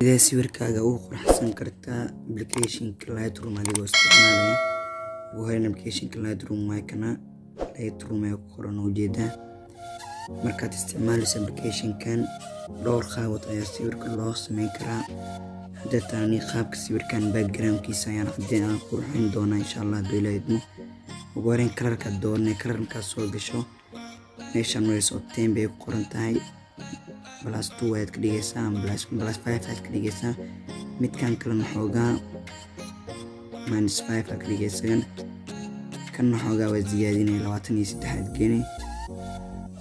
إذا سويركاga uu qurxsan kartaa application-ka Lightroom adigoo isticmaalaya waa application-ka Lightroom waa kana Lightroom ay ku qoran ujeedaa markaad isticmaalayso application-kan dhowr qaabad ayaa sawirka loo sameyn karaa hadda taani qaabka sawirkan background-kiisa ayaan caddeyn qurxin doonaa insha Allah dooleedmo ugu horreyn kalarka doonay kalarka soo gasho meeshan way soo teen bay ku qoran tahay +2 waad ka dhigaysaa +5 aad ka dhigaysaa midkan kale xoogaa -5 aad ka dhigaysaa kan xoogaa waa ziyaadinay 23 aad geeni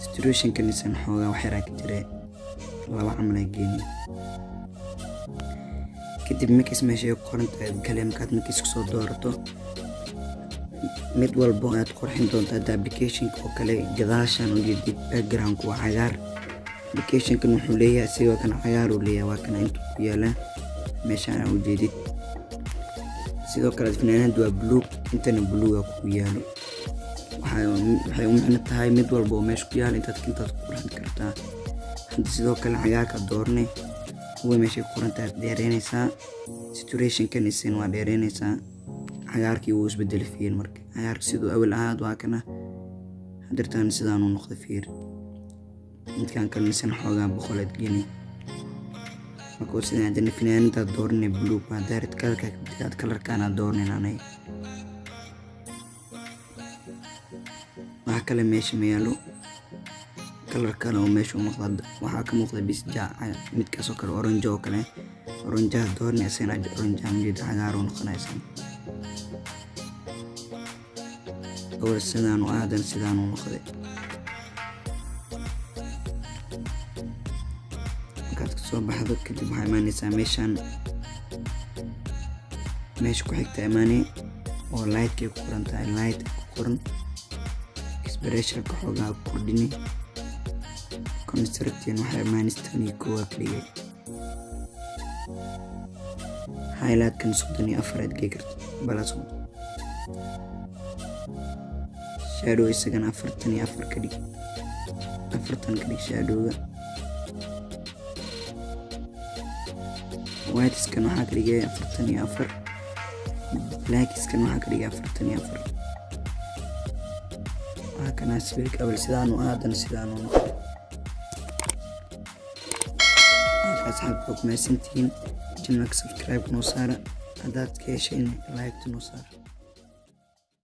saturation kan isan xoogaa wax yar ka jira 2 camal ay geeni kadib mix meesha ku qoran tahay kaleemkaad mix soo doorato mid walbo aad qurxin doontaa application-ka oo kale gadaashan u jeedid background-ku waa cagaar application-kan wuxuu leeyahay sidoo kan cagaar uu leeyahay waa kana inta ku yaala meeshaan u jeedid sidoo kale finaanadu waa blue intana blue ku yaalo waxay u macno tahay mid walba oo meesha ku yaala intaad ku qurxin kartaa hadda sidoo kale cagaarka doornay way meesha ku qoran tahay dheereynaysaa saturation-kan isin waa dheereynaysaa cagaarkii uu isbedel fiir marka cagaarka sidoo awal ahaad waa kana hadirtaan sidaan uu noqday fiir midkan kale isan xoogaa boqolad geni markuu sidaan hadana finaanada doornay blue waa daarid kalarkana doornay anay waxa kale meesha meelo kalarkana oo meesha muuqda waxa ka muuqda bisjaa midkaas oo kale orange oo kale orange doornay asana orange mid cagaar oo noqonaysa أول سنة وآدم سنة ونقضي كانت تصوب بحضر كتب هاي ماني ساميشان ماشي كوحيك تأماني ولايت كي قرن تاي لايت قرن إسبريشن كحوغا قرديني كونستركتين وحي ماني ستاني كوا كلية هايلات كان صدني أفراد جيكرت بلا صد shadow isagana 44 ka dhig 40 ka dhig shadowga white iskan waxa ka dhigay 44 black iskan waxa ka dhigay 44 waxa kana sawirka awal sidaan oo aadan sidaan oo asxaabku ma sintiin channel subscribe noo saara hadaad ka hesheen like noo saara